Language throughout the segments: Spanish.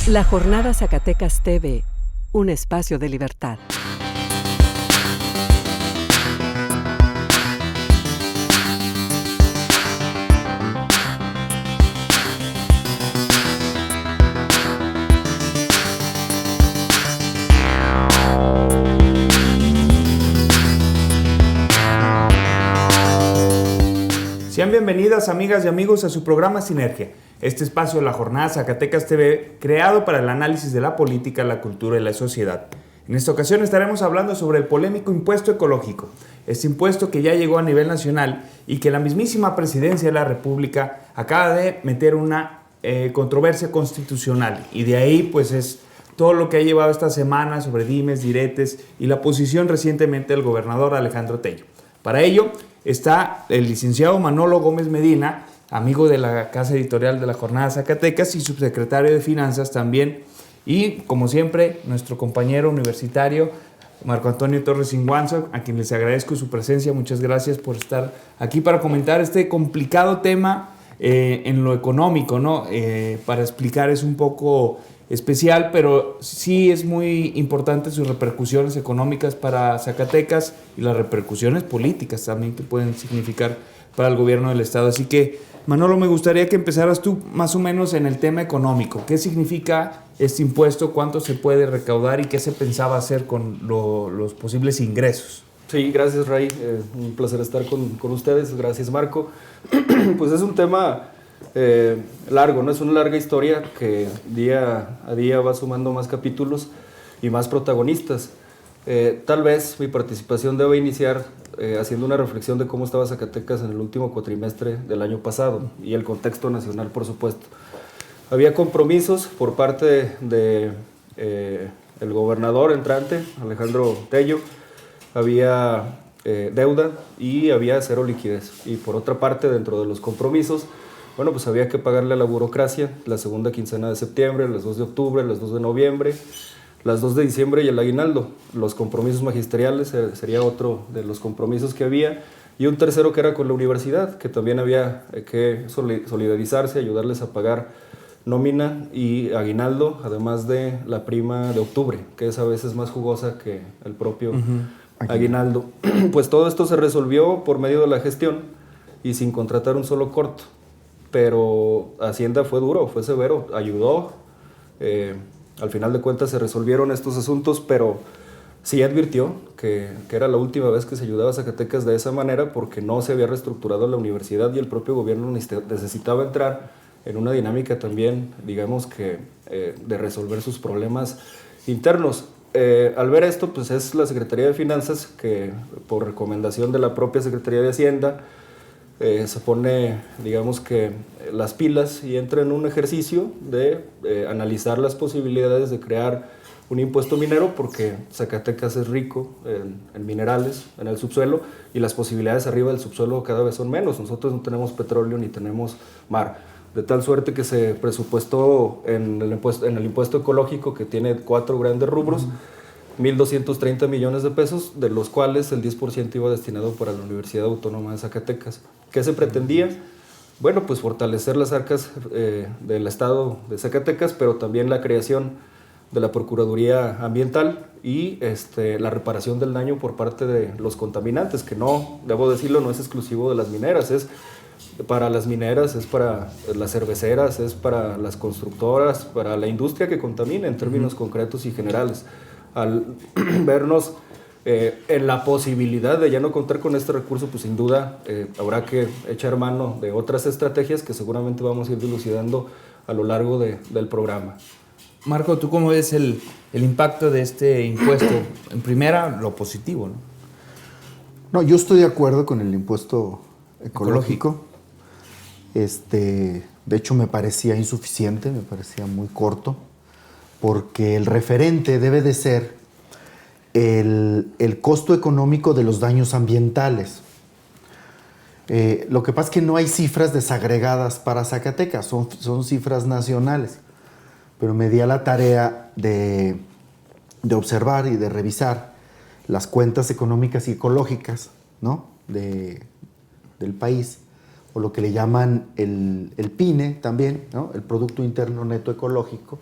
La Jornada Zacatecas TV, un espacio de libertad. Sean bienvenidas, amigas y amigos, a su programa Sinergia, este espacio de la Jornada Zacatecas TV, creado para el análisis de la política, la cultura y la sociedad. En esta ocasión estaremos hablando sobre el polémico impuesto ecológico, este impuesto que ya llegó a nivel nacional y que la mismísima Presidencia de la República acaba de meter una controversia constitucional, y de ahí pues es todo lo que ha llevado esta semana sobre dimes, diretes y la posición recientemente del gobernador Alejandro Tello. Para ello está el licenciado Manolo Gómez Medina, amigo de la casa editorial de la Jornada Zacatecas y subsecretario de Finanzas también, y como siempre nuestro compañero universitario Marco Antonio Torres Inguanzo, a quien les agradezco su presencia. Muchas gracias por estar aquí para comentar este complicado tema en lo económico, ¿no? Para explicar es un poco especial, pero sí es muy importante sus repercusiones económicas para Zacatecas y las repercusiones políticas también que pueden significar para el gobierno del estado. Así que, Manolo, me gustaría que empezaras tú más o menos en el tema económico. ¿Qué significa este impuesto? ¿Cuánto se puede recaudar? ¿Y qué se pensaba hacer con los posibles ingresos? Sí, gracias, Ray. Un placer estar con ustedes. Gracias, Marco. Pues es un tema largo, ¿no? Es una larga historia que día a día va sumando más capítulos y más protagonistas. Tal vez mi participación debe iniciar haciendo una reflexión de cómo estaba Zacatecas en el último cuatrimestre del año pasado y el contexto nacional, por supuesto. Había compromisos por parte de el gobernador entrante, Alejandro Tello, había deuda y había cero liquidez. Y por otra parte, dentro de los compromisos, bueno, pues había que pagarle a la burocracia la segunda quincena de septiembre, las 2 de octubre, las 2 de noviembre, las 2 de diciembre y el aguinaldo. Los compromisos magisteriales sería otro de los compromisos que había. Y un tercero que era con la universidad, que también había que solidarizarse, ayudarles a pagar nómina y aguinaldo, además de la prima de octubre, que es a veces más jugosa que el propio aguinaldo. Pues todo esto se resolvió por medio de la gestión y sin contratar un solo corto. Pero Hacienda fue duro, fue severo, ayudó. Al final de cuentas se resolvieron estos asuntos, pero sí advirtió que era la última vez que se ayudaba a Zacatecas de esa manera, porque no se había reestructurado la universidad y el propio gobierno necesitaba entrar en una dinámica también, digamos que, de resolver sus problemas internos. Al ver esto, pues es la Secretaría de Finanzas que, por recomendación de la propia Secretaría de Hacienda, se pone, digamos que, las pilas y entra en un ejercicio de analizar las posibilidades de crear un impuesto minero, porque Zacatecas es rico en minerales, en el subsuelo, y las posibilidades arriba del subsuelo cada vez son menos. Nosotros no tenemos petróleo ni tenemos mar, de tal suerte que se presupuestó en el impuesto ecológico, que tiene 4 grandes rubros, 1.230 millones de pesos, de los cuales el 10% iba destinado para la Universidad Autónoma de Zacatecas. ¿Qué se pretendía? Bueno, pues fortalecer las arcas del estado de Zacatecas, pero también la creación de la Procuraduría Ambiental y la reparación del daño por parte de los contaminantes, que no, debo decirlo, no es exclusivo de las mineras, es para las mineras, es para las cerveceras, es para las constructoras, para la industria que contamina en términos concretos y generales. Al vernos en la posibilidad de ya no contar con este recurso, pues sin duda habrá que echar mano de otras estrategias que seguramente vamos a ir dilucidando a lo largo del programa. Marco, ¿tú cómo ves el impacto de este impuesto? En primera, lo positivo, ¿no? No, yo estoy de acuerdo con el impuesto ecológico. De hecho, me parecía insuficiente, me parecía muy corto, porque el referente debe de ser el costo económico de los daños ambientales. Lo que pasa es que no hay cifras desagregadas para Zacatecas, son cifras nacionales, pero me di a la tarea de observar y de revisar las cuentas económicas y ecológicas, ¿no?, del país, o lo que le llaman el PINE también, ¿no?, el Producto Interno Neto Ecológico,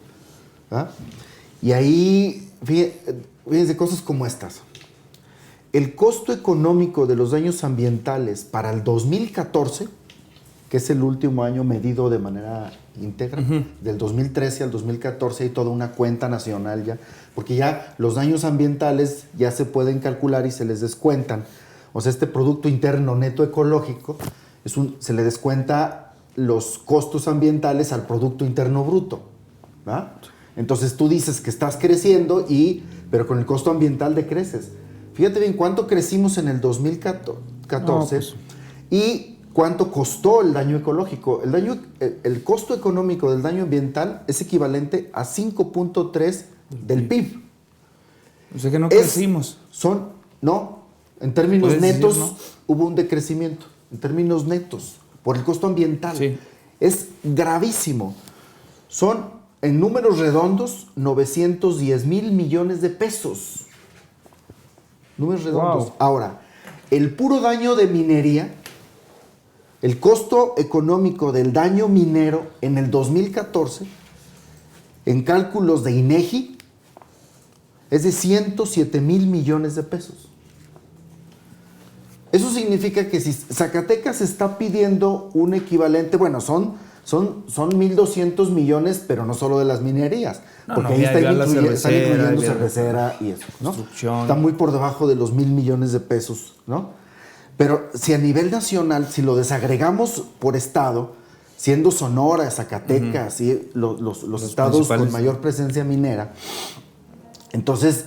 ¿verdad? Y ahí, fíjense cosas como estas. El costo económico de los daños ambientales para el 2014, que es el último año medido de manera íntegra, del 2013 al 2014 hay toda una cuenta nacional ya, porque ya los daños ambientales ya se pueden calcular y se les descuentan. O sea, este Producto Interno Neto Ecológico, se le descuenta los costos ambientales al Producto Interno Bruto, ¿verdad? Entonces tú dices que estás creciendo, pero con el costo ambiental decreces. Fíjate bien cuánto crecimos en el 2014 y cuánto costó el daño ecológico. El costo económico del daño ambiental es equivalente a 5.3 del PIB. O sea que no crecimos. En términos netos decir, ¿no? hubo un decrecimiento, en términos netos, por el costo ambiental. Sí. Es gravísimo. Son, en números redondos, 910 mil millones de pesos. Números redondos. Wow. Ahora, el puro daño de minería, el costo económico del daño minero en el 2014, en cálculos de INEGI, es de 107 mil millones de pesos. Eso significa que si Zacatecas está pidiendo un equivalente, bueno, son 1.200 millones, pero no solo de las minerías, porque ahí están incluyendo cervecera y eso, ¿no? Está muy por debajo de los 1.000 millones de pesos, ¿no? Pero si a nivel nacional, si lo desagregamos por estado, siendo Sonora, Zacatecas y los estados con mayor presencia minera, entonces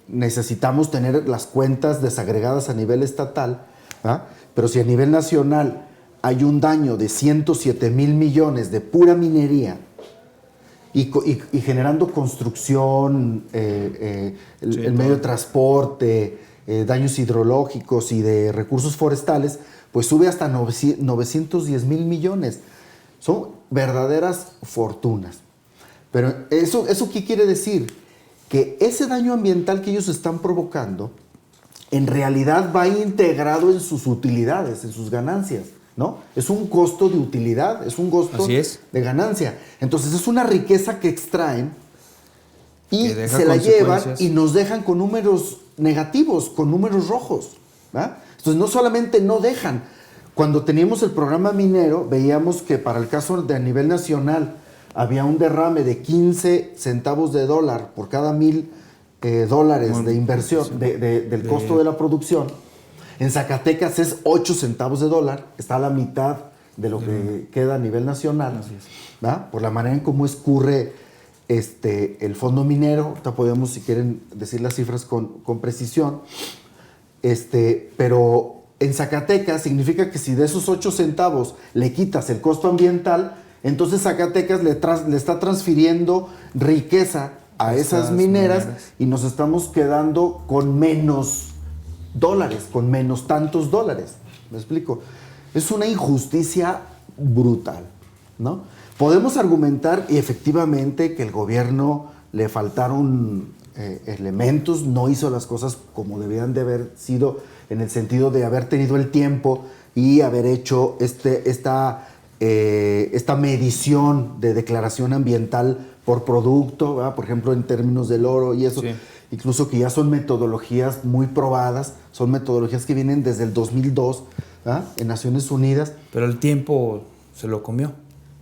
necesitamos tener las cuentas desagregadas a nivel estatal, ¿ah? Pero si a nivel nacional hay un daño de 107 mil millones de pura minería y generando construcción, el medio de transporte, daños hidrológicos y de recursos forestales, pues sube hasta 910 mil millones. Son verdaderas fortunas. Pero ¿eso qué quiere decir? Que ese daño ambiental que ellos están provocando, en realidad va integrado en sus utilidades, en sus ganancias, ¿no? Es un costo de utilidad, es un costo de ganancia. Entonces es una riqueza que extraen y se la llevan y nos dejan con números negativos, con números rojos, ¿verdad? Entonces no solamente no dejan. Cuando teníamos el programa minero, veíamos que para el caso de a nivel nacional había un derrame de 15 centavos de dólar por cada $1,000 de inversión, del costo de la producción. En Zacatecas es 8 centavos de dólar, está a la mitad de lo que queda a nivel nacional, ¿verdad? Por la manera en cómo escurre el fondo minero. Ahorita podemos, si quieren, decir las cifras con precisión. Pero en Zacatecas significa que si de esos 8 centavos le quitas el costo ambiental, entonces Zacatecas le está transfiriendo riqueza a esas mineras y nos estamos quedando con menos dólares, con menos tantos dólares. ¿Me explico? Es una injusticia brutal, ¿no? Podemos argumentar y efectivamente que el gobierno le faltaron elementos, no hizo las cosas como debían de haber sido, en el sentido de haber tenido el tiempo y haber hecho esta medición de declaración ambiental por producto, ¿verdad? Por ejemplo, en términos del oro y eso, incluso que ya son metodologías muy probadas, son metodologías que vienen desde el 2002, ¿verdad? En Naciones Unidas. Pero el tiempo se lo comió.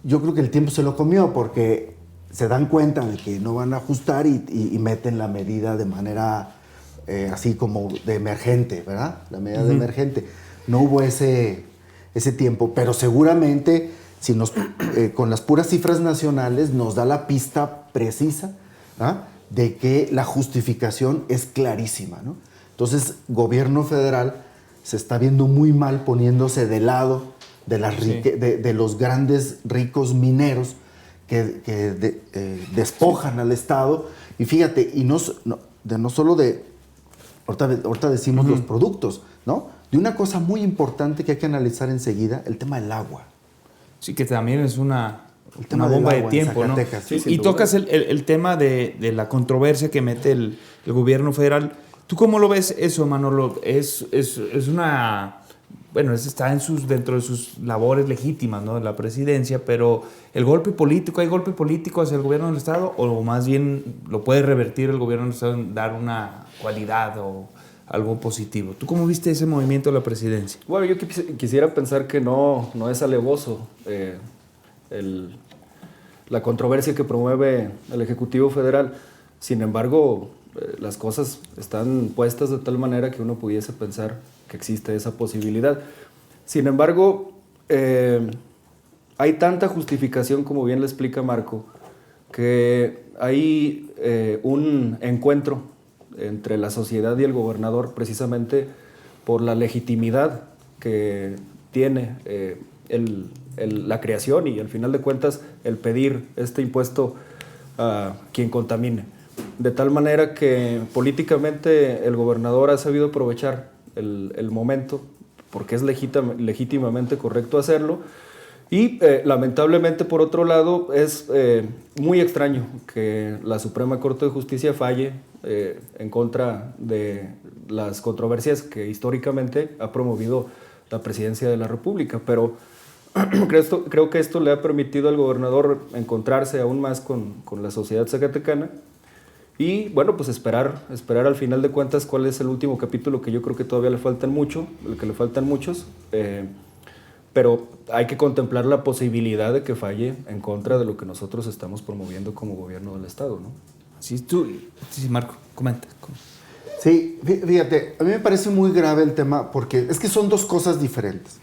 Yo creo que el tiempo se lo comió porque se dan cuenta de que no van a ajustar y meten la medida de manera así como de emergente, ¿verdad? La medida de emergente. No hubo ese tiempo, pero seguramente si con las puras cifras nacionales nos da la pista precisa, ¿ah? De que la justificación es clarísima, ¿no? Entonces, gobierno federal se está viendo muy mal poniéndose de lado de los grandes ricos mineros que despojan al Estado. Y fíjate, no solo ahorita decimos los productos, ¿no? De una cosa muy importante que hay que analizar enseguida, el tema del agua. Sí, que también es una bomba de tiempo, ¿no? Sí, y tocas el tema de la controversia que mete el gobierno federal. ¿Tú cómo lo ves eso, Manolo? Es una bueno, eso está dentro de sus labores legítimas, ¿no? De la presidencia, pero ¿hay golpe político hacia el gobierno del Estado o más bien lo puede revertir el gobierno del Estado en dar una cualidad o algo positivo? ¿Tú cómo viste ese movimiento de la presidencia? Bueno, yo quisiera pensar que no es alevoso la controversia que promueve el Ejecutivo Federal. Sin embargo, las cosas están puestas de tal manera que uno pudiese pensar que existe esa posibilidad. Sin embargo, hay tanta justificación, como bien le explica Marco, que hay un encuentro entre la sociedad y el gobernador precisamente por la legitimidad que tiene la creación y al final de cuentas el pedir este impuesto a quien contamine. De tal manera que políticamente el gobernador ha sabido aprovechar el momento porque es legítimamente correcto hacerlo y lamentablemente por otro lado es muy extraño que la Suprema Corte de Justicia falle en contra de las controversias que históricamente ha promovido la Presidencia de la República, pero creo que esto le ha permitido al gobernador encontrarse aún más con la sociedad zacatecana y bueno, pues esperar al final de cuentas cuál es el último capítulo, que yo creo que todavía le faltan muchos, pero hay que contemplar la posibilidad de que falle en contra de lo que nosotros estamos promoviendo como gobierno del Estado, ¿no? Sí, Marco, comenta. Sí, fíjate, a mí me parece muy grave el tema porque es que son dos cosas diferentes.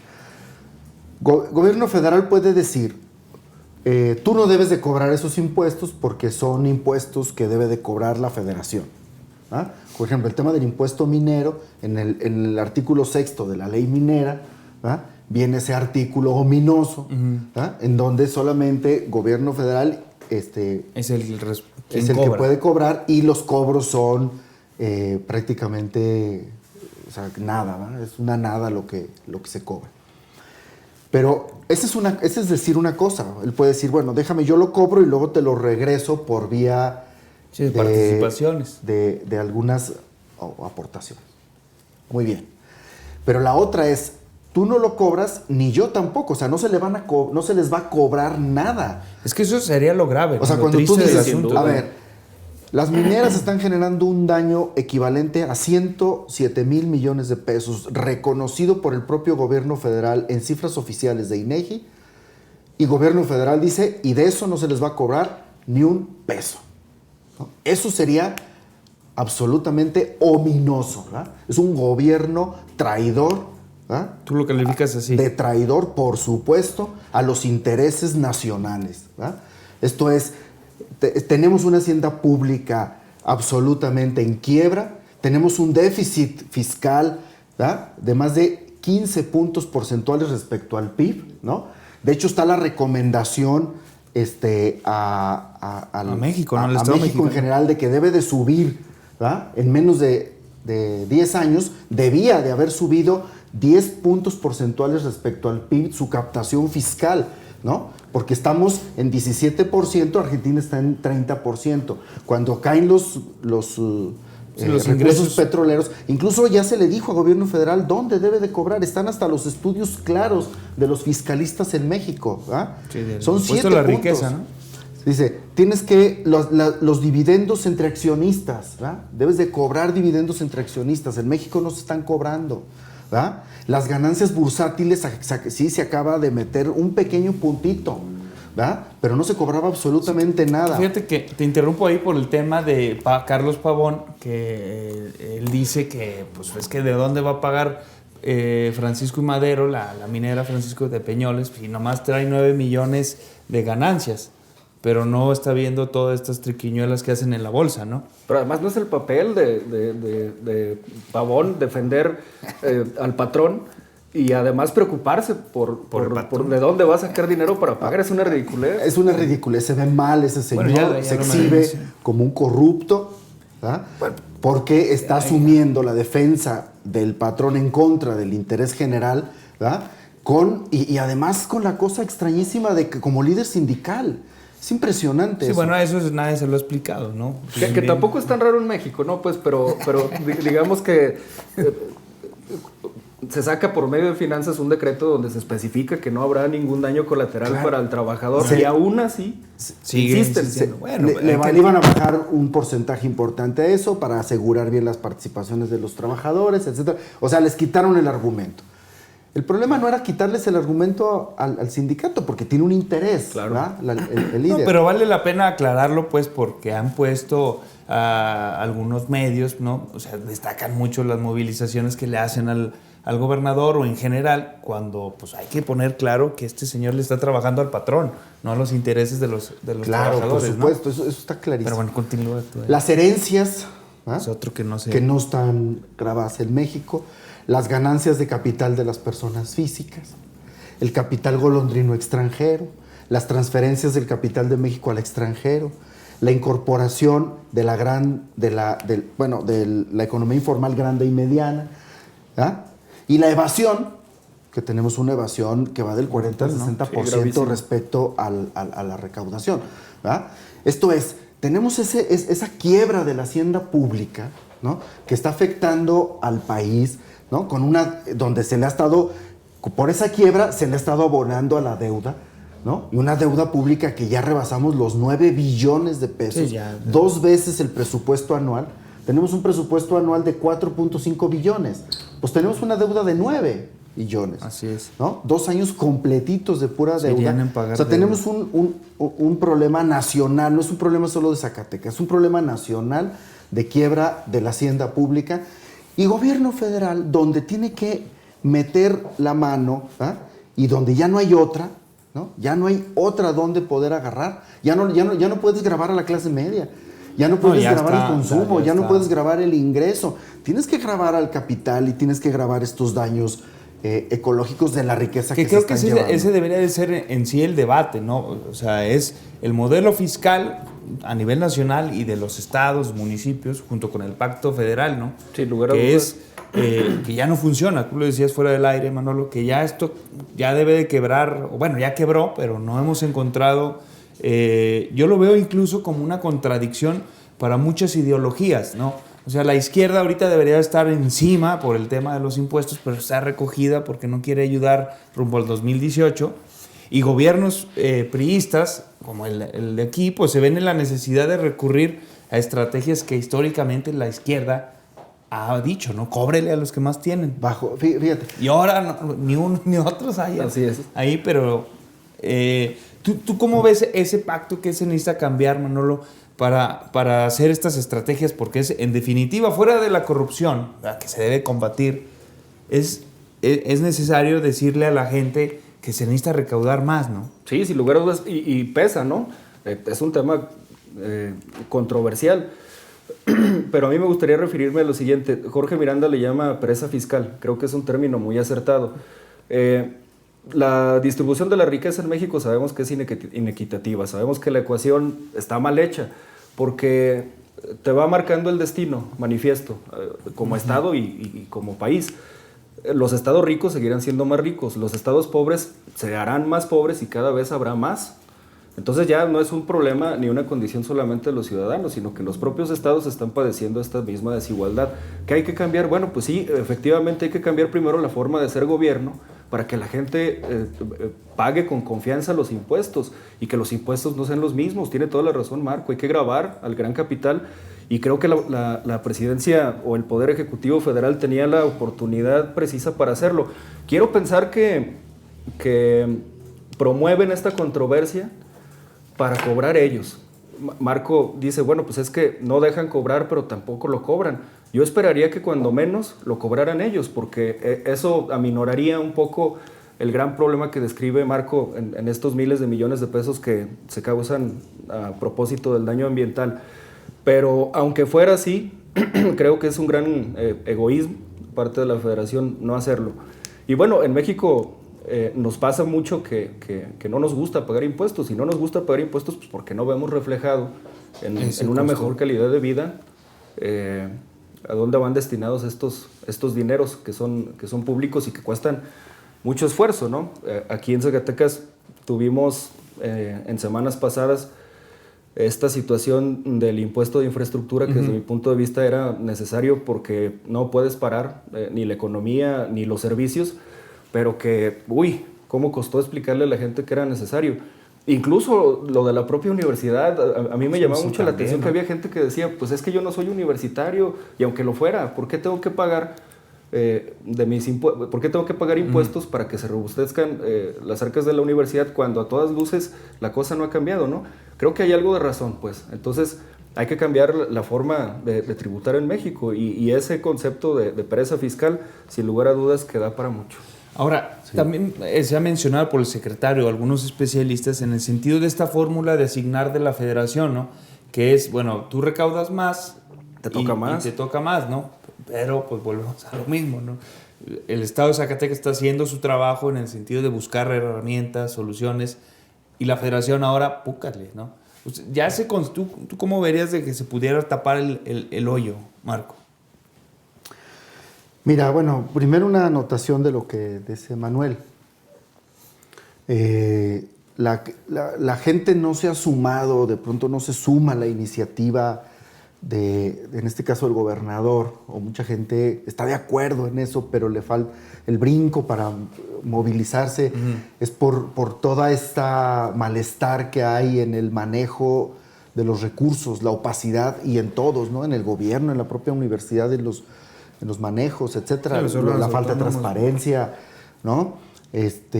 Gobierno federal puede decir, tú no debes de cobrar esos impuestos porque son impuestos que debe de cobrar la federación. ¿Ah? Por ejemplo, el tema del impuesto minero, en el artículo 6º de la ley minera, ¿ah? Viene ese artículo ominoso, ¿ah? En donde solamente gobierno federal es el que puede cobrar y los cobros son prácticamente, o sea, nada, ¿verdad? Es una nada lo que se cobra. Pero ese es decir una cosa. Él puede decir, bueno, déjame, yo lo cobro y luego te lo regreso por vía de participaciones. De algunas aportaciones. Muy bien. Pero la otra es, tú no lo cobras, ni yo tampoco. O sea, no se les va a cobrar nada. Es que eso sería lo grave. O sea, cuando tú dices, a ver, las mineras están generando un daño equivalente a 107 mil millones de pesos, reconocido por el propio gobierno federal en cifras oficiales de INEGI, y gobierno federal dice, y de eso no se les va a cobrar ni un peso, ¿no? Eso sería absolutamente ominoso, ¿verdad? Es un gobierno traidor, ¿verdad? Tú lo calificas así. De traidor, por supuesto, a los intereses nacionales, ¿verdad? Esto es, tenemos una hacienda pública absolutamente en quiebra, tenemos un déficit fiscal, ¿verdad? De más de 15 puntos porcentuales respecto al PIB, ¿no? De hecho, está la recomendación a México, ¿no? A México en general, de que debe de subir, ¿verdad? En menos de 10 años, debía de haber subido 10 puntos porcentuales respecto al PIB, su captación fiscal, ¿no? Porque estamos en 17%, Argentina está en 30%. Cuando caen los recursos petroleros, incluso ya se le dijo al gobierno federal dónde debe de cobrar. Están hasta los estudios claros de los fiscalistas en México, ¿verdad? Sí, son 7 puntos. La riqueza, ¿no? Dice, tienes que, los dividendos entre accionistas, ¿verdad? Debes de cobrar dividendos entre accionistas. En México no se están cobrando, ¿verdad? Las ganancias bursátiles, sí se acaba de meter un pequeño puntito, ¿verdad? Pero no se cobraba absolutamente nada. Fíjate que te interrumpo ahí por el tema de Carlos Pavón, que él dice que, pues es que de dónde va a pagar Francisco y Madero, la minera Francisco de Peñoles, y nomás trae 9 millones de ganancias, pero no está viendo todas estas triquiñuelas que hacen en la bolsa, ¿no? Pero además no es el papel de Pavón defender al patrón y además preocuparse por de dónde va a sacar dinero para pagar. Es una ridiculez. Es una ridiculez. Se ve mal ese señor, bueno, ya se exhibe como un corrupto, ¿verdad? Bueno, porque está asumiendo la defensa del patrón en contra del interés general, ¿verdad? Y además con la cosa extrañísima de que como líder sindical. Es impresionante. Sí, eso. Bueno, eso nadie se lo ha explicado, ¿no? Que tampoco es tan raro en México, ¿no? Pues, pero digamos que se saca por medio de finanzas un decreto donde se especifica que no habrá ningún daño colateral para el trabajador, Sí. y aún así insisten. Bueno, le iban a bajar un porcentaje importante a eso para asegurar bien las participaciones de los trabajadores, etcétera. O sea, les quitaron el argumento. El problema no era quitarles el argumento al sindicato, porque tiene un interés, Claro. ¿verdad? El líder. No, pero vale la pena aclararlo, pues, porque han puesto a algunos medios, ¿no? O sea, destacan mucho las movilizaciones que le hacen al gobernador o en general, cuando pues hay que poner claro que este señor le está trabajando al patrón, no a los intereses de los Claro, por trabajadores, supuesto, ¿no? eso está clarísimo. Pero bueno, continúa tú. Las herencias, ¿ah? Es otro que no sé. que no están grabadas en México, las ganancias de capital de las personas físicas, el capital golondrino extranjero, las transferencias del capital de México al extranjero, la incorporación de la economía informal grande y mediana, ¿ah? Y la evasión, que tenemos una evasión que va del 40 al 60% gravísimo. respecto a la recaudación, ¿verdad? Esto es, tenemos esa quiebra de la hacienda pública, ¿no? Que está afectando al país, ¿no? Donde se le ha estado, por esa quiebra se le ha estado abonando a la deuda, ¿no? Y una deuda pública que ya rebasamos los 9 billones de pesos, Sí, ya. 2 veces el presupuesto anual. Tenemos un presupuesto anual de 4.5 billones. Pues tenemos una deuda de 9 billones. Así es. ¿No? 2 años completitos de pura Se deuda. irían en pagar O sea, deuda. tenemos un problema nacional, no es un problema solo de Zacatecas, es un problema nacional de quiebra de la hacienda pública y gobierno federal donde tiene que meter la mano, ¿ah? Y donde ya no hay otra, ¿no? Ya no hay otra donde poder agarrar. Ya no puedes grabar a la clase media. Ya no puedes ya grabar está, el consumo, ya ya no está. puedes grabar el ingreso. Tienes que grabar al capital y tienes que grabar estos daños ecológicos de la riqueza que Que creo se que están llevando. ese debería de ser en sí el debate, ¿no? O sea, es el modelo fiscal a nivel nacional y de los estados, municipios, junto con el pacto federal, ¿no? Sin lugar a que dudas. es que ya no funciona. Tú lo decías fuera del aire, Manolo, que ya esto ya debe de quebrar, o bueno, ya quebró, pero no hemos encontrado. Yo lo veo incluso como una contradicción para muchas ideologías, ¿no? O sea, la izquierda ahorita debería estar encima por el tema de los impuestos, pero está recogida porque no quiere ayudar rumbo al 2018. Y gobiernos priistas, como el de aquí, pues se ven en la necesidad de recurrir a estrategias que históricamente la izquierda ha dicho, ¿no? Cóbrele a los que más tienen. Fíjate. Y ahora no, ni unos ni otros hay Así es. ahí, pero ¿tú cómo ves ese pacto que se necesita cambiar, Manolo, para hacer estas estrategias? Porque es, en definitiva, fuera de la corrupción, ¿verdad?, que se debe combatir, es necesario decirle a la gente que se necesita recaudar más, ¿no? Sí, sin lugar a dudas, y pesa, ¿no? Es un tema controversial. Pero a mí me gustaría referirme a lo siguiente. Jorge Miranda le llama pereza fiscal. Creo que es un término muy acertado. La distribución de la riqueza en México sabemos que es inequitativa. Sabemos que la ecuación está mal hecha porque te va marcando el destino, manifiesto, como Estado y como país. Los estados ricos seguirán siendo más ricos. Los estados pobres se harán más pobres y cada vez habrá más. Entonces ya no es un problema ni una condición solamente de los ciudadanos, sino que los propios estados están padeciendo esta misma desigualdad. ¿Qué hay que cambiar? Bueno, pues sí, efectivamente hay que cambiar primero la forma de ser gobierno para que la gente pague con confianza los impuestos y que los impuestos no sean los mismos. Tiene toda la razón Marco, hay que gravar al gran capital y creo que la presidencia o el Poder Ejecutivo Federal tenía la oportunidad precisa para hacerlo. Quiero pensar que promueven esta controversia para cobrar ellos. Marco dice, bueno, pues es que no dejan cobrar, pero tampoco lo cobran. Yo esperaría que cuando menos lo cobraran ellos, porque eso aminoraría un poco el gran problema que describe Marco en estos miles de millones de pesos que se causan a propósito del daño ambiental. Pero aunque fuera así, creo que es un gran egoísmo parte de la federación no hacerlo. Y bueno, en México nos pasa mucho que no nos gusta pagar impuestos, y no nos gusta pagar impuestos pues porque no vemos reflejado en una mejor calidad de vida a dónde van destinados estos dineros que son públicos y que cuestan mucho esfuerzo, ¿no? Aquí en Zacatecas tuvimos en semanas pasadas esta situación del impuesto de infraestructura, que desde mi punto de vista era necesario porque no puedes parar ni la economía ni los servicios, pero que, cómo costó explicarle a la gente que era necesario. Incluso lo de la propia universidad, a mí me llamaba mucho la atención que había gente que decía, pues es que yo no soy universitario, y aunque lo fuera, ¿por qué tengo que pagar ¿por qué tengo que pagar impuestos para que se robustezcan las arcas de la universidad cuando a todas luces la cosa no ha cambiado, ¿no? Creo que hay algo de razón, pues. Entonces hay que cambiar la forma de tributar en México y ese concepto de pereza fiscal, sin lugar a dudas, que da para mucho. Ahora, también se ha mencionado por el secretario, algunos especialistas, en el sentido de esta fórmula de asignar de la federación, ¿no? Que es, bueno, tú recaudas más, te toca más, ¿no? Pero pues volvemos a lo mismo, ¿no? El Estado de Zacatecas está haciendo su trabajo en el sentido de buscar herramientas, soluciones, y la federación ahora, púcale, ¿no? Ya ¿tú cómo verías de que se pudiera tapar el hoyo, Marco? Mira, bueno, primero una anotación de lo que dice Manuel. La gente no se ha sumado, de pronto no se suma a la iniciativa en este caso el gobernador, o mucha gente está de acuerdo en eso, pero le falta el brinco para movilizarse. Es por toda esta malestar que hay en el manejo de los recursos, la opacidad, y en todos, ¿no? En el gobierno, en la propia universidad, en los manejos, etcétera, la falta de transparencia, ¿no? El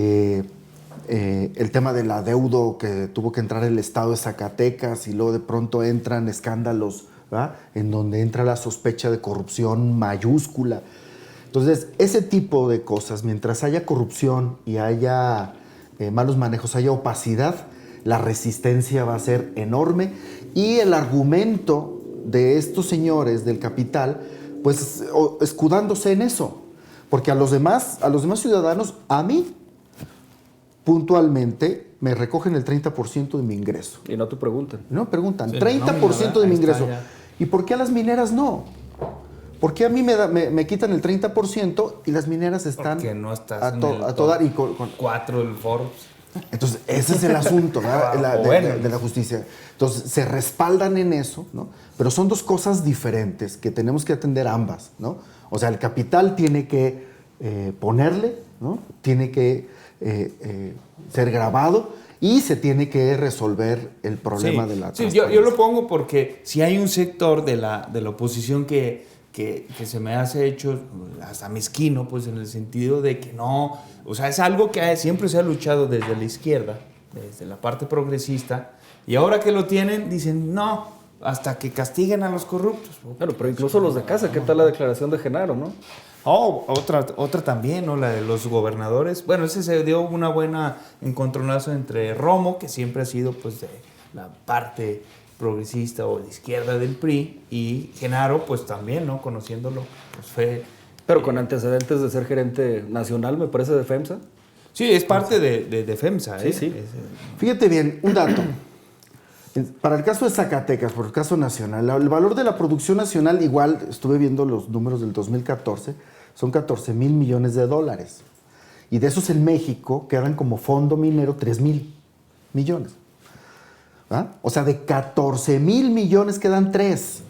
tema del adeudo que tuvo que entrar el Estado de Zacatecas, y luego de pronto entran escándalos, ¿verdad? En donde entra la sospecha de corrupción mayúscula. Entonces, ese tipo de cosas, mientras haya corrupción y haya malos manejos, haya opacidad, la resistencia va a ser enorme, y el argumento de estos señores del capital, pues escudándose en eso, porque a los demás ciudadanos, a mí, puntualmente, me recogen el 30% de mi ingreso. Y no te preguntan. No preguntan, sí, 30% de mi ingreso. ¿Y por qué a las mineras no? ¿Por qué a mí me quitan el 30% y las mineras están porque no estás a todo dar? Y con 4 del Forbes. Entonces, ese es el asunto, ¿no? de la justicia. Entonces, se respaldan en eso, ¿no? Pero son dos cosas diferentes que tenemos que atender ambas, ¿no? O sea, el capital tiene que ponerle, ¿no? Tiene que ser grabado, y se tiene que resolver el problema de la transparencia. Yo lo pongo porque si hay un sector de la oposición que se me hace hecho hasta mezquino, pues en el sentido de que no, o sea, es algo que siempre se ha luchado desde la izquierda, desde la parte progresista, y ahora que lo tienen, dicen no, hasta que castiguen a los corruptos. Claro, pero incluso los de casa, ¿qué tal la declaración de Genaro, no? Otra también, ¿no? La de los gobernadores. Bueno, ese se dio una buena encontronazo entre Romo, que siempre ha sido pues de la parte progresista o de izquierda del PRI, y Genaro, pues también, ¿no? Conociéndolo, pues fue... Pero con antecedentes de ser gerente nacional, me parece, de FEMSA. Sí, es parte de FEMSA, ¿eh? Sí. Fíjate bien, un dato. Para el caso de Zacatecas, por el caso nacional, el valor de la producción nacional, igual estuve viendo los números del 2014, son 14,000 millones de dólares. Y de esos en México quedan como fondo minero 3,000 millones. ¿Ah? O sea, de 14,000 millones quedan 3.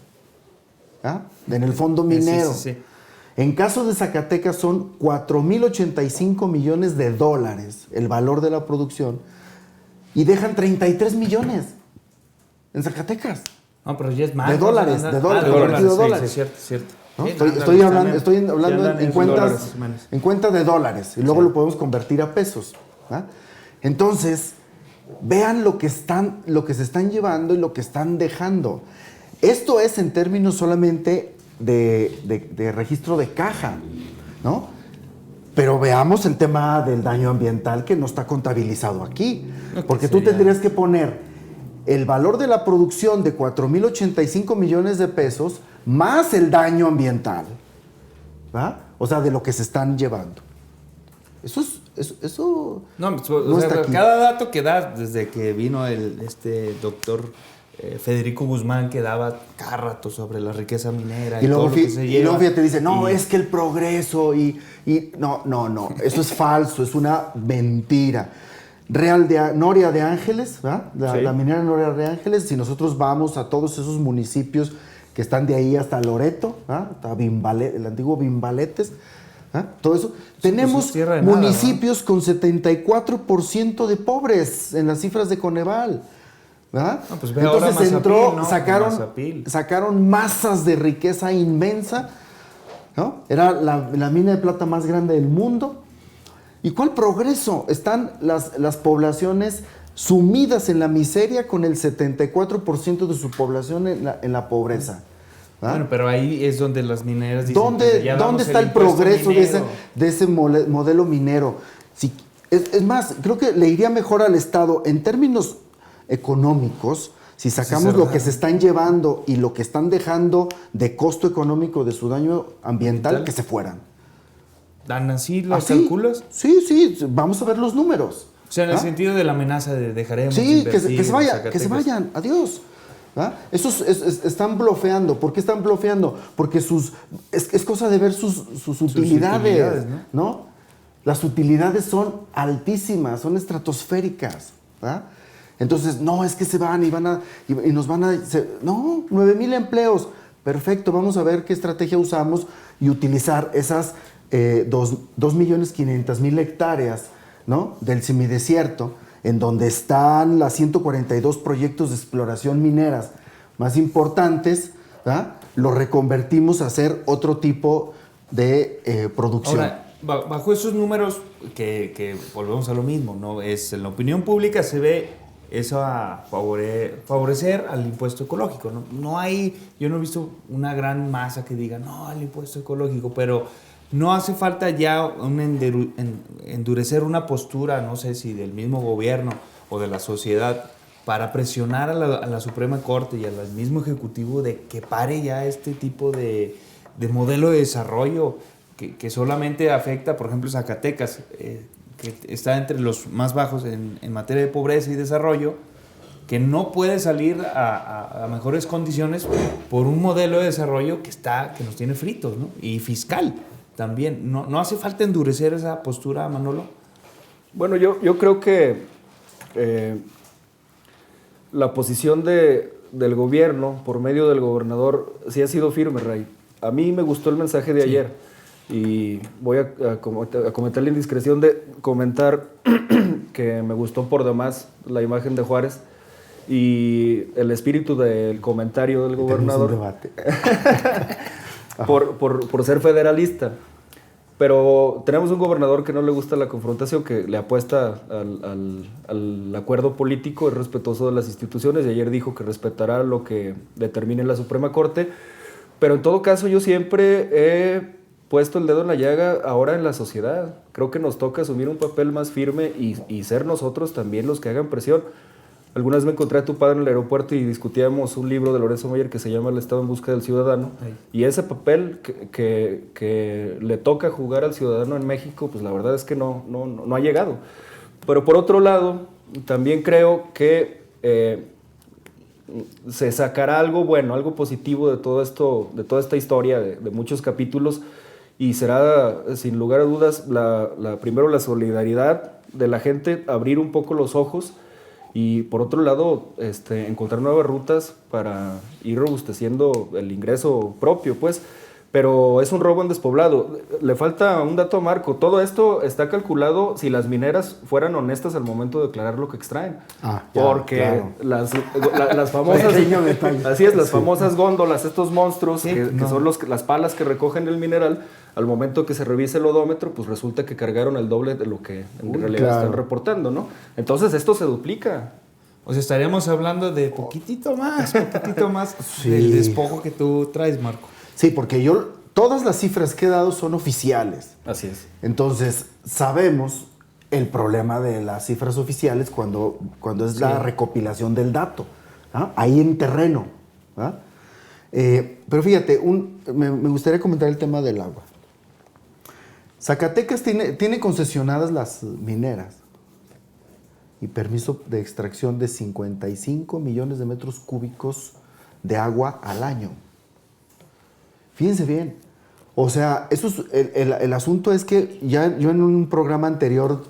¿Ah? En el fondo minero. Sí. En caso de Zacatecas son 4,085 millones de dólares el valor de la producción, y dejan 33 millones en Zacatecas. No, pero ya es más. De dólares. Sí, cierto. ¿No? Estoy hablando en cuenta de dólares, y luego lo podemos convertir a pesos. ¿Ah? Entonces, vean lo que se están llevando y lo que están dejando. Esto es en términos solamente de registro de caja, ¿no? Pero veamos el tema del daño ambiental, que no está contabilizado aquí. Porque tú tendrías que poner el valor de la producción de 4,085 millones de pesos más el daño ambiental, ¿va? O sea, de lo que se están llevando. Eso no está aquí. Cada dato que da, desde que vino doctor Federico Guzmán, que daba cada rato sobre la riqueza minera y luego, todo lo que se lleva. Y luego fíjate, dice, no, es que el progreso y no, eso es falso, es una mentira. Noria de Ángeles, ¿verdad? Sí. La minera Noria de Ángeles, si nosotros vamos a todos esos municipios que están de ahí hasta Loreto, ¿verdad? Hasta el antiguo Bimbaletes, ¿verdad? Todo eso, tenemos es tierra de nada, municipios con 74% de pobres en las cifras de Coneval, ¿verdad? No, pues ve ahora Mazapil, ¿no? sacaron masas de riqueza inmensa, ¿no? Era la mina de plata más grande del mundo. ¿Y cuál progreso? Están las poblaciones sumidas en la miseria con el 74% de su población en la pobreza. ¿verdad? Bueno, pero ahí es donde las mineras dicen... ¿Dónde está el progreso de ese modelo minero? Es más, creo que le iría mejor al Estado en términos económicos si sacamos lo que se están llevando y lo que están dejando de costo económico de su daño ambiental, que se fueran. ¿Dan así los calculas? Sí, vamos a ver los números. O sea, en el sentido de la amenaza de dejaremos Sí, de que se Zacatecas. vayan, adiós. ¿verdad? Esos están blofeando. ¿Por qué están blofeando? Porque es cosa de ver sus utilidades, ¿no? Las utilidades son altísimas, son estratosféricas, ¿verdad? Entonces, no, es que se van y nos van a... no, 9,000 empleos. Perfecto, vamos a ver qué estrategia usamos y utilizar esas 2,500,000 hectáreas, ¿no? Del semidesierto, en donde están las 142 proyectos de exploración mineras más importantes, ¿verdad? Lo reconvertimos a hacer otro tipo de producción. Ahora, bajo esos números que volvemos a lo mismo, ¿no? En la opinión pública se ve eso a favorecer al impuesto ecológico, ¿no? Yo no he visto una gran masa que diga, no, al impuesto ecológico, pero no hace falta ya endurecer una postura, no sé si del mismo gobierno o de la sociedad, para presionar a la Suprema Corte y al mismo Ejecutivo de que pare ya este tipo de modelo de desarrollo que solamente afecta, por ejemplo, Zacatecas, que está entre los más bajos en materia de pobreza y desarrollo, que no puede salir a mejores condiciones por un modelo de desarrollo que nos tiene fritos, ¿no? Y fiscal también. ¿No hace falta endurecer esa postura, Manolo? Bueno, yo creo que la posición del gobierno, por medio del gobernador, sí ha sido firme, Ray. A mí me gustó el mensaje de ayer. Y voy a cometer la indiscreción de comentar que me gustó por demás la imagen de Juárez y el espíritu del comentario del gobernador. Tenemos un debate. por ser federalista. Pero tenemos un gobernador que no le gusta la confrontación, que le apuesta al acuerdo político, es respetuoso de las instituciones, y ayer dijo que respetará lo que determine la Suprema Corte. Pero en todo caso yo siempre he puesto el dedo en la llaga ahora en la sociedad. Creo que nos toca asumir un papel más firme y ser nosotros también los que hagan presión. Alguna vez me encontré a tu padre en el aeropuerto y discutíamos un libro de Lorenzo Meyer que se llama El Estado en busca del ciudadano. Ay. Y ese papel que le toca jugar al ciudadano en México, pues la verdad es que no ha llegado. Pero por otro lado, también creo que se sacará algo bueno, algo positivo de todo esto, de toda esta historia de muchos capítulos. Y será, sin lugar a dudas, primero la solidaridad de la gente, abrir un poco los ojos y, por otro lado, encontrar nuevas rutas para ir robusteciendo el ingreso propio, pues. Pero es un robo en despoblado. Le falta un dato a Marco. Todo esto está calculado si las mineras fueran honestas al momento de declarar lo que extraen. Porque claro. las famosas... así es, las famosas góndolas, estos monstruos que son las palas que recogen el mineral, al momento que se revise el odómetro, pues resulta que cargaron el doble de lo que en realidad están reportando, ¿no? Entonces esto se duplica. O sea, estaríamos hablando de poquitito más del despojo que tú traes, Marco. Sí, porque todas las cifras que he dado son oficiales. Así es. Entonces, sabemos el problema de las cifras oficiales cuando es la recopilación del dato, ¿ah? Ahí en terreno. ¿Ah? Pero fíjate, me gustaría comentar el tema del agua. Zacatecas tiene concesionadas las mineras y permiso de extracción de 55 millones de metros cúbicos de agua al año. Fíjense bien. O sea, eso es, el asunto es que ya yo en un programa anterior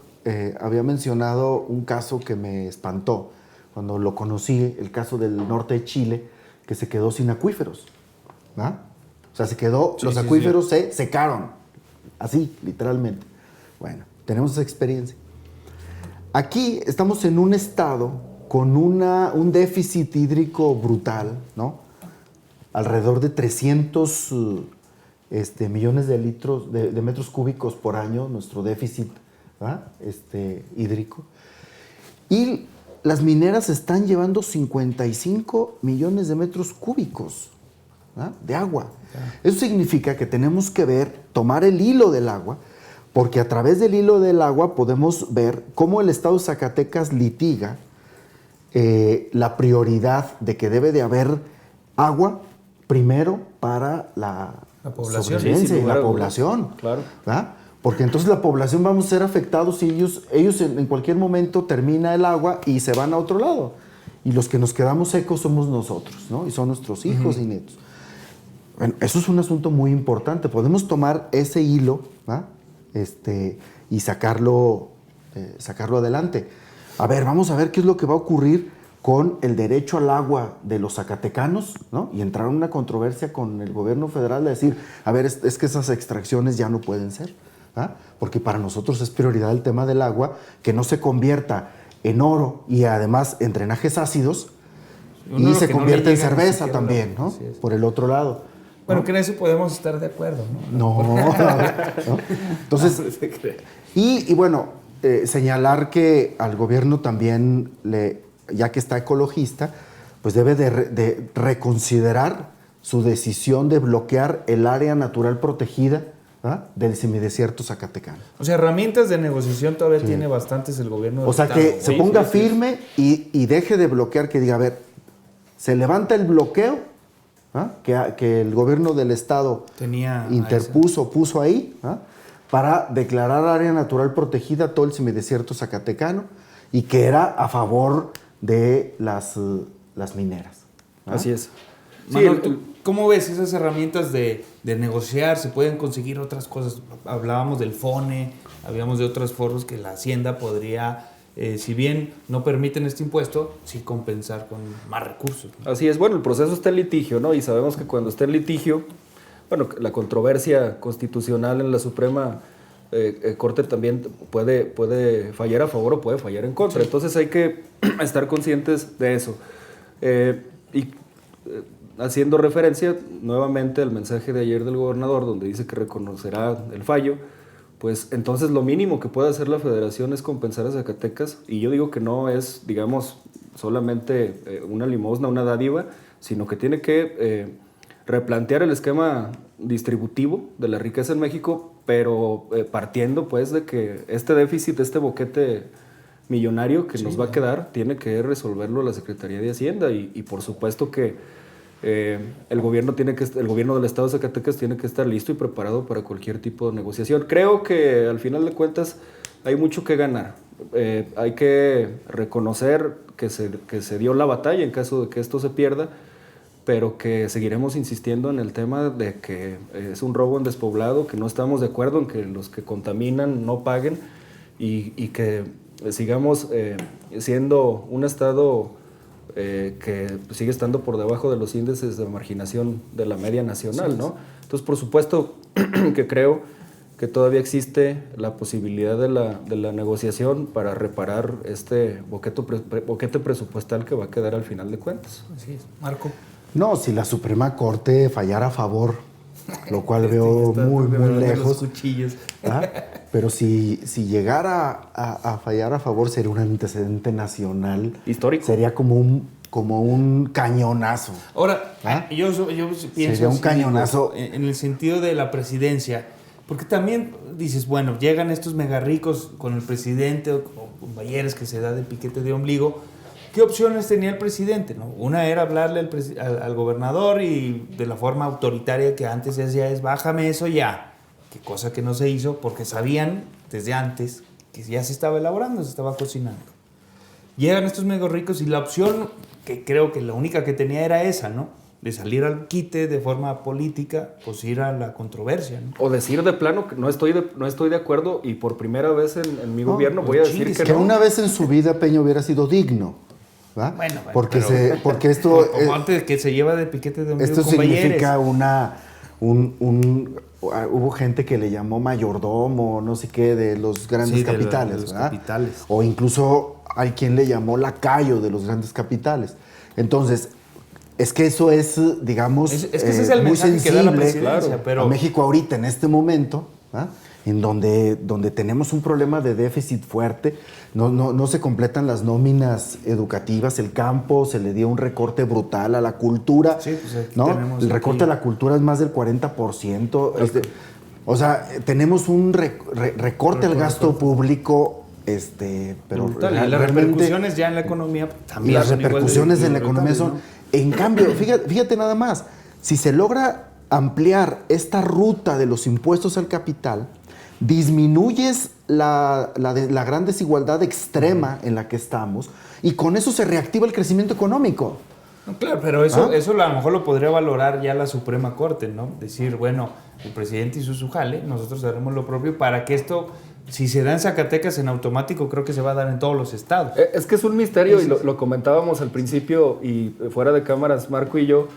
había mencionado un caso que me espantó cuando lo conocí, el caso del norte de Chile, que se quedó sin acuíferos. ¿Ah? O sea, los acuíferos se secaron, así, literalmente. Bueno, tenemos esa experiencia. Aquí estamos en un estado con un déficit hídrico brutal, ¿no? Alrededor de 300 millones de litros, de metros cúbicos por año, nuestro déficit, ¿verdad? Hídrico. Y las mineras están llevando 55 millones de metros cúbicos, ¿verdad? De agua. Eso significa que tenemos que tomar el hilo del agua, porque a través del hilo del agua podemos ver cómo el Estado de Zacatecas litiga la prioridad de que debe de haber agua primero para la población, sobrevivencia sí, y la población. Claro. ¿Verdad? Porque entonces la población vamos a ser afectados si ellos en cualquier momento termina el agua y se van a otro lado. Y los que nos quedamos secos somos nosotros, ¿no? Y son nuestros hijos y nietos. Bueno, eso es un asunto muy importante. Podemos tomar ese hilo, ¿verdad? Y sacarlo adelante. A ver, vamos a ver qué es lo que va a ocurrir con el derecho al agua de los zacatecanos, ¿no? Y entrar en una controversia con el gobierno federal de decir, a ver, es que esas extracciones ya no pueden ser, ¿ah? Porque para nosotros es prioridad el tema del agua, que no se convierta en oro y además en drenajes ácidos y se convierte en cerveza también, ¿no? Por el otro lado. Bueno, ¿no? que en eso podemos estar de acuerdo, ¿no? No. Entonces, y bueno, señalar que al gobierno también, ya que está ecologista, pues debe de reconsiderar su decisión de bloquear el área natural protegida, ¿ah? Del semidesierto zacatecano. O sea, herramientas de negociación todavía tiene bastantes el gobierno del O sea, Estado. que se ponga firme y deje de bloquear, que diga, a ver, se levanta el bloqueo, ¿ah? Que el gobierno del Estado puso ahí, ¿ah? Para declarar área natural protegida todo el semidesierto zacatecano y que era a favor de las mineras. ¿Ah? Así es. Manuel, ¿tú cómo ves esas herramientas de negociar? ¿Se pueden conseguir otras cosas? Hablábamos del FONE, hablábamos de otros foros que la Hacienda podría, si bien no permiten este impuesto, sí compensar con más recursos, ¿no? Así es. Bueno, el proceso está en litigio, ¿no? Y sabemos que cuando está en litigio, bueno, la controversia constitucional en la Suprema Corte también puede fallar a favor o puede fallar en contra. Sí. Entonces hay que estar conscientes de eso. Haciendo referencia nuevamente al mensaje de ayer del gobernador, donde dice que reconocerá el fallo, pues entonces lo mínimo que puede hacer la federación es compensar a Zacatecas, y yo digo que no es, digamos, solamente una limosna, una dádiva, sino que tiene que replantear el esquema distributivo de la riqueza en México, pero partiendo pues de que este déficit, este boquete millonario que nos va a quedar, tiene que resolverlo la Secretaría de Hacienda, y por supuesto que el gobierno del Estado de Zacatecas tiene que estar listo y preparado para cualquier tipo de negociación. Creo que al final de cuentas hay mucho que ganar. Hay que reconocer que se dio la batalla en caso de que esto se pierda, pero que seguiremos insistiendo en el tema de que es un robo en despoblado, que no estamos de acuerdo en que los que contaminan no paguen, y que sigamos siendo un estado que sigue estando por debajo de los índices de marginación de la media nacional, ¿no? Entonces, por supuesto que creo que todavía existe la posibilidad de la negociación para reparar este boquete presupuestal que va a quedar al final de cuentas. Así es. Marco. No, si la Suprema Corte fallara a favor, lo cual veo muy lejos. Los cuchillos. ¿Ah? Pero si llegara a fallar a favor, sería un antecedente nacional. Histórico. Sería como un cañonazo. Ahora, ¿ah? yo pienso sería un cañonazo. En el sentido de la presidencia, porque también dices, bueno, llegan estos mega ricos con el presidente o con Bayeres que se da de piquete de ombligo. ¿Qué opciones tenía el presidente? ¿No? Una era hablarle al gobernador, y de la forma autoritaria que antes se hacía es bájame eso ya. Qué cosa que no se hizo porque sabían desde antes que ya se estaba elaborando, se estaba cocinando. Llegan estos mega ricos y la opción, que creo que la única que tenía era esa, ¿no? de salir al quite de forma política, pues ir a la controversia, ¿no? O decir de plano que no estoy de acuerdo y por primera vez en mi gobierno voy a decir chingues, que Que no. una vez en su vida Peña hubiera sido digno, ¿va? Bueno, porque pero- porque esto Como antes que se lleva de piquete de ombligo esto con significa Bayeres. hubo gente que le llamó mayordomo, no sé qué, de los grandes Sí, de capitales, los ¿verdad? capitales. O incluso hay quien le llamó lacayo de los grandes capitales. Entonces, es que eso es, digamos, Es que ese es el muy mensaje que da la sensible presidencia, claro, pero... a México ahorita, en este momento, ¿ah? En donde tenemos un problema de déficit fuerte, no se completan las nóminas educativas, el campo se le dio un recorte brutal a la cultura, Sí, pues aquí ¿no? tenemos El recorte aquí- a la cultura es más del 40%. O sea, tenemos un recorte al gasto público, pero brutal. Y las realmente repercusiones ya en la economía también las son igual de repercusiones en la economía brutales, son... ¿no? En cambio, fíjate nada más, si se logra ampliar esta ruta de los impuestos al capital, disminuyes la gran desigualdad extrema en la que estamos y con eso se reactiva el crecimiento económico. No, claro, pero eso ¿Ah? a lo mejor lo podría valorar ya la Suprema Corte, ¿no? Decir, bueno, el presidente hizo su jale, nosotros haremos lo propio para que esto, si se da en Zacatecas en automático, creo que se va a dar en todos los estados. Es que es un misterio y lo comentábamos al principio y fuera de cámaras, Marco y yo,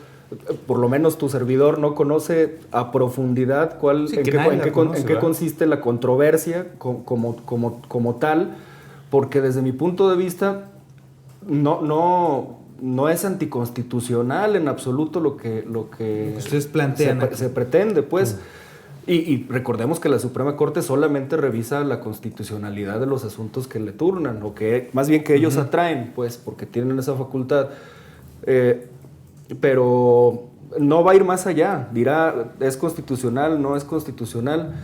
por lo menos tu servidor no conoce a profundidad Sí, que nadie la conoce, en qué ¿verdad? consiste la controversia como tal, porque desde mi punto de vista no es anticonstitucional en absoluto lo que ustedes plantean aquí. se pretende, pues. Y recordemos que la Suprema Corte solamente revisa la constitucionalidad de los asuntos que le turnan, o que más bien que ellos atraen, pues, porque tienen esa facultad. Pero no va a ir más allá. Dirá, ¿es constitucional? ¿No es constitucional?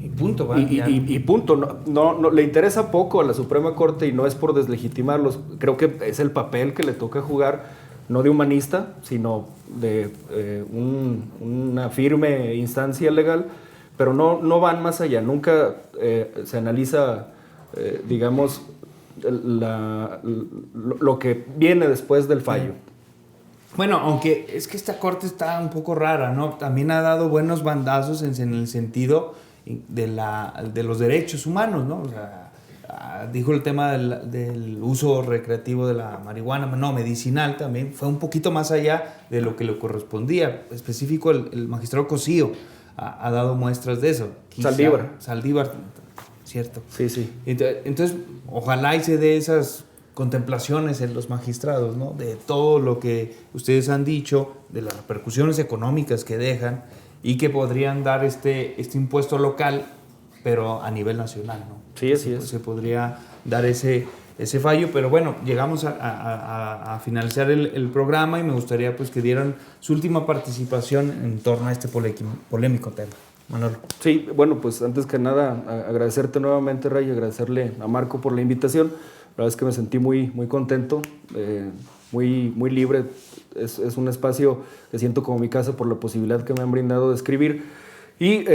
Y punto, va. Y punto. No, le interesa poco a la Suprema Corte y no es por deslegitimarlos. Creo que es el papel que le toca jugar, no de humanista, sino de una firme instancia legal, pero no van más allá. Nunca se analiza, digamos, lo que viene después del fallo. Bueno, aunque es que esta corte está un poco rara, ¿no? También ha dado buenos bandazos en el sentido de los derechos humanos, ¿no? O sea, dijo el tema del uso recreativo de la marihuana, no, medicinal también, fue un poquito más allá de lo que le correspondía. Específico, el magistrado Cosío ha dado muestras de eso. Saldívar, cierto. Sí. Entonces, ojalá y se dé esas contemplaciones en los magistrados, ¿no? De todo lo que ustedes han dicho, de las repercusiones económicas que dejan y que podrían dar este impuesto local, pero a nivel nacional, ¿no? Sí, así es. Se podría dar ese fallo, pero bueno, llegamos a finalizar el programa y me gustaría pues que dieran su última participación en torno a este polémico tema. Manolo. Sí, bueno, pues antes que nada agradecerte nuevamente, Ray, y agradecerle a Marco por la invitación. La verdad es que me sentí muy contento, muy libre. Es un espacio que siento como mi casa por la posibilidad que me han brindado de escribir. Y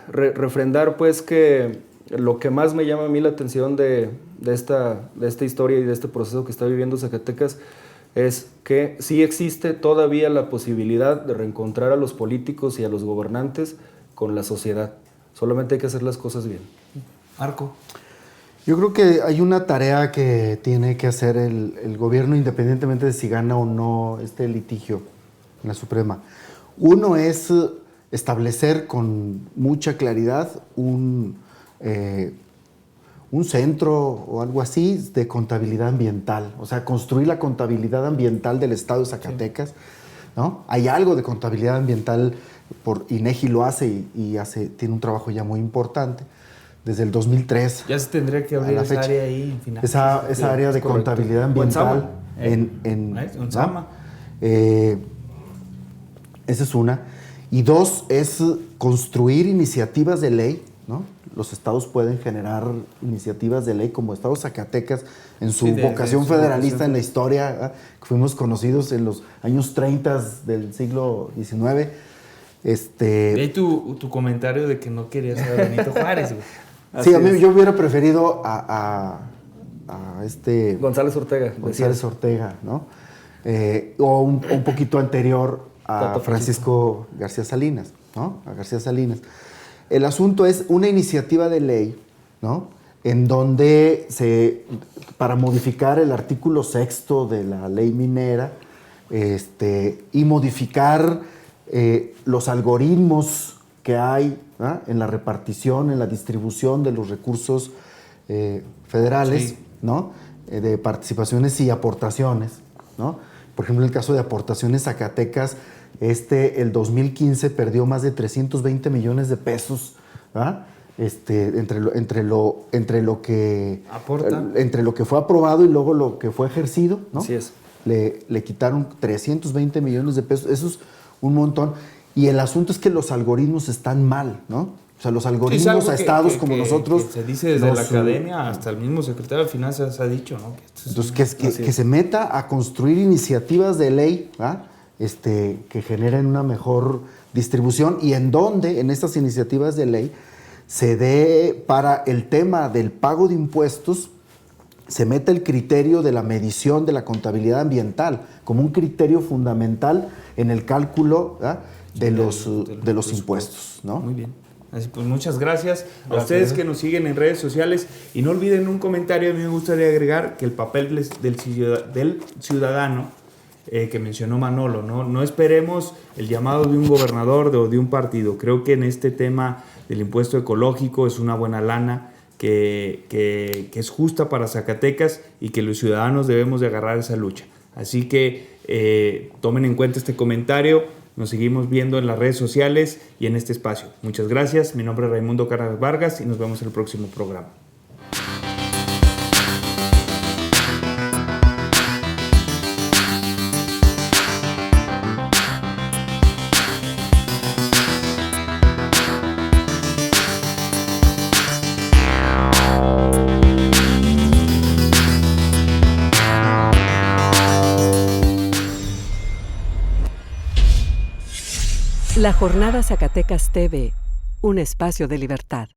refrendar pues que lo que más me llama a mí la atención de esta historia y de este proceso que está viviendo Zacatecas es que sí existe todavía la posibilidad de reencontrar a los políticos y a los gobernantes con la sociedad. Solamente hay que hacer las cosas bien. Marco. Yo creo que hay una tarea que tiene que hacer el gobierno independientemente de si gana o no este litigio en la Suprema. Uno es establecer con mucha claridad un centro o algo así de contabilidad ambiental, o sea, construir la contabilidad ambiental del estado de Zacatecas, ¿no? Hay algo de contabilidad ambiental, por INEGI lo hace y tiene un trabajo ya muy importante. Desde el 2003. Ya se tendría que abrir esa área ahí en final. Esa área de contabilidad ambiental en Sama. Esa es una. Y dos, es construir iniciativas de ley, ¿no? Los estados pueden generar iniciativas de ley como Estado Zacatecas en su vocación federalista en la historia, que fuimos conocidos en los años 30 del siglo XIX. De ahí tu comentario de que no querías a Benito Juárez, güey. Sí, yo hubiera preferido a González Ortega. González Ortega, ¿no? o un poquito anterior a Tata Francisco García Salinas, ¿no? A García Salinas. El asunto es una iniciativa de ley, ¿no? En donde para modificar el artículo 6º de la ley minera, y modificar los algoritmos que hay, ¿ah?, en la repartición, en la distribución de los recursos federales, Sí. ¿no? De participaciones y aportaciones, ¿no? Por ejemplo, en el caso de aportaciones, Zacatecas, el 2015 perdió más de 320 millones de pesos, ¿ah?, entre lo que Aporta. entre lo que fue aprobado y luego lo que fue ejercido, ¿no? Así es. Le quitaron 320 millones de pesos. Eso es un montón. Y el asunto es que los algoritmos están mal, ¿no? O sea, los algoritmos Es algo a que- sos que- como que- nosotros. que se dice desde la nos, academia hasta el mismo secretario de Finanzas ha dicho, ¿no? Que esto es Entonces, una- que se meta a construir iniciativas de ley, ¿ah?, que generen una mejor distribución, y en donde en estas iniciativas de ley se dé para el tema del pago de impuestos, se mete el criterio de la medición de la contabilidad ambiental como un criterio fundamental en el cálculo, ¿ah?, de los impuestos, ¿no? Muy bien. Así pues, muchas gracias a Gracias. ustedes que nos siguen en redes sociales, y no olviden un comentario. A mí me gustaría agregar que el papel del ciudadano que mencionó Manolo, ¿no? esperemos el llamado de un gobernador o de un partido. Creo que en este tema del impuesto ecológico es una buena lana que es justa para Zacatecas, y que los ciudadanos debemos de agarrar esa lucha. Así que tomen en cuenta este comentario. Nos seguimos viendo en las redes sociales y en este espacio. Muchas gracias. Mi nombre es Raimundo Carras Vargas y nos vemos en el próximo programa. La Jornada Zacatecas TV, un espacio de libertad.